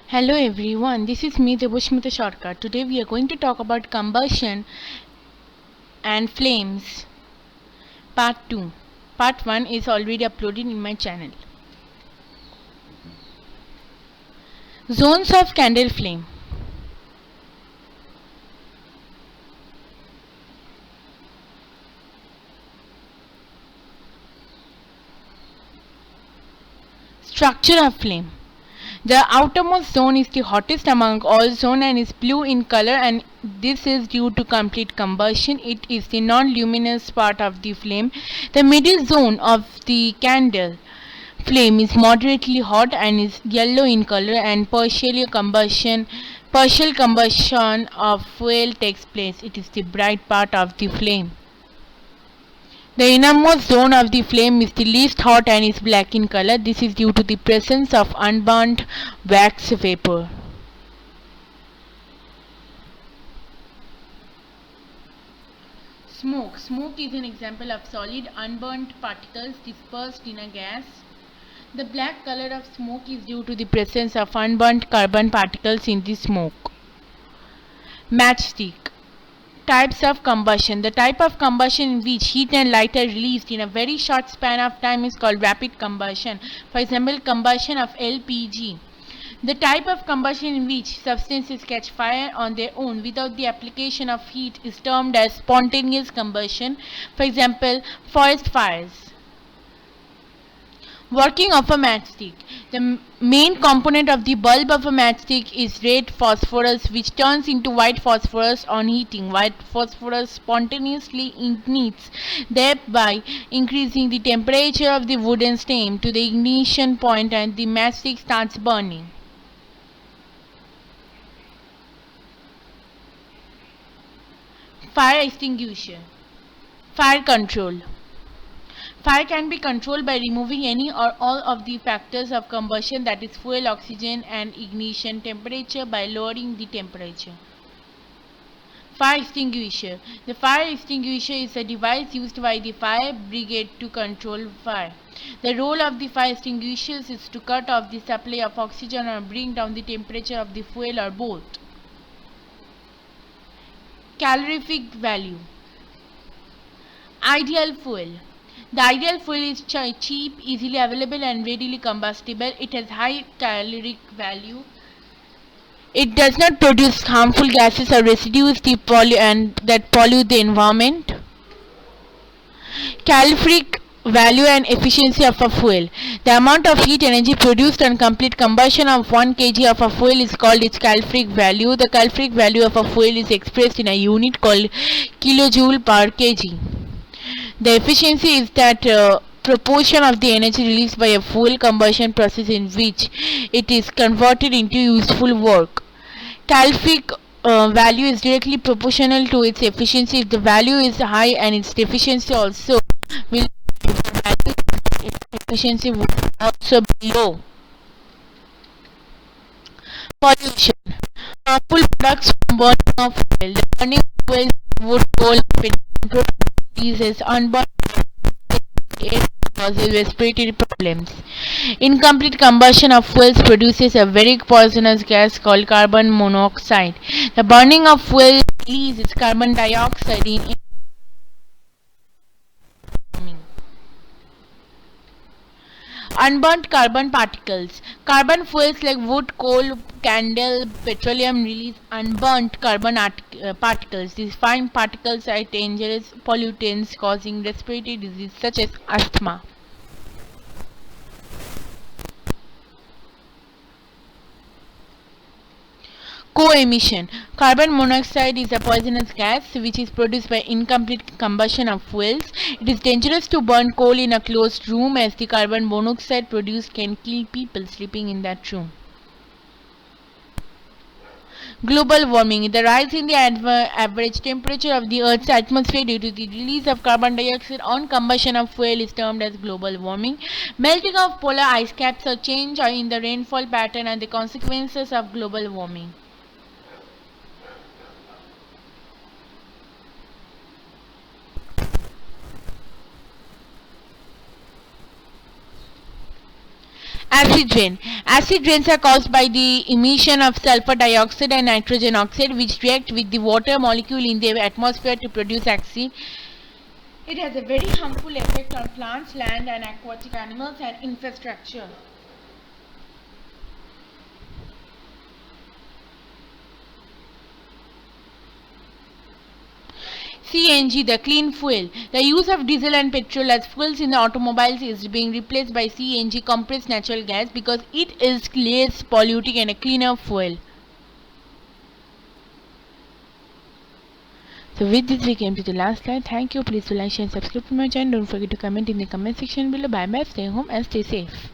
Hello everyone, this is me Debushmita Sharkar. Today we are going to talk about combustion and flames. Part 2. Part 1 is already uploaded in my channel. Zones of candle flame. Structure of flame. The outermost zone is the hottest among all zones and is blue in color, and this is due to complete combustion. It is the non-luminous part of the flame. The middle zone of the candle flame is moderately hot and is yellow in color, and partial combustion of fuel takes place. It is the bright part of the flame. The innermost zone of the flame is the least hot and is black in color. This is due to the presence of unburnt wax vapor. Smoke. Smoke is an example of solid unburnt particles dispersed in a gas. The black color of smoke is due to the presence of unburnt carbon particles in the smoke. Matchstick. Types of combustion. The type of combustion in which heat and light are released in a very short span of time is called rapid combustion. For example, combustion of LPG. The type of combustion in which substances catch fire on their own without the application of heat is termed as spontaneous combustion. For example, forest fires. Working of a matchstick. The main component of the bulb of a matchstick is red phosphorus, which turns into white phosphorus on heating. White phosphorus spontaneously ignites, thereby increasing the temperature of the wooden stem to the ignition point, and the matchstick starts burning. Fire extinguisher. Fire control. Fire can be controlled by removing any or all of the factors of combustion, that is fuel, oxygen and ignition temperature, by lowering the temperature. Fire extinguisher. The fire extinguisher is a device used by the fire brigade to control fire. The role of the fire extinguishers is to cut off the supply of oxygen or bring down the temperature of the fuel, or both. Calorific value. Ideal fuel. The ideal fuel is cheap, easily available and readily combustible. It has high calorific value. It does not produce harmful gases or residues that pollute the environment. Calorific value and efficiency of a fuel. The amount of heat energy produced on complete combustion of 1 kg of a fuel is called its calorific value. The calorific value of a fuel is expressed in a unit called kilojoule per kg. The efficiency is that proportion of the energy released by a fuel combustion process in which it is converted into useful work. Calorific value is directly proportional to its efficiency. If the value is high and its efficiency also will, if the value its efficiency would also be low. Pollution. Harmful products from burning of fuel. The burning of fuel, wood, coal, petroleum releases unburned air causes respiratory problems. Incomplete combustion of fuels produces a very poisonous gas called carbon monoxide. The burning of fuel releases carbon dioxide in unburnt carbon particles. Carbon fuels like wood, coal, candle, petroleum release unburnt carbon particles. These fine particles are dangerous pollutants causing respiratory disease such as asthma. Co-emission. Carbon monoxide is a poisonous gas which is produced by incomplete combustion of fuels. It is dangerous to burn coal in a closed room, as the carbon monoxide produced can kill people sleeping in that room. Global warming. The rise in the average temperature of the Earth's atmosphere due to the release of carbon dioxide on combustion of fuel is termed as global warming. Melting of polar ice caps or change in the rainfall pattern are the consequences of global warming. Acid rain. Acid rains are caused by the emission of sulfur dioxide and nitrogen oxide, which react with the water molecule in the atmosphere to produce acid. It has a very harmful effect on plants, land and aquatic animals and infrastructure. CNG, the clean fuel. The use of diesel and petrol as fuels in the automobiles is being replaced by CNG, compressed natural gas, because it is less polluting and a cleaner fuel. So with this we came to the last slide. Thank you. Please do like, share and subscribe to my channel. Don't forget to comment in the comment section below. Bye bye. Stay home and stay safe.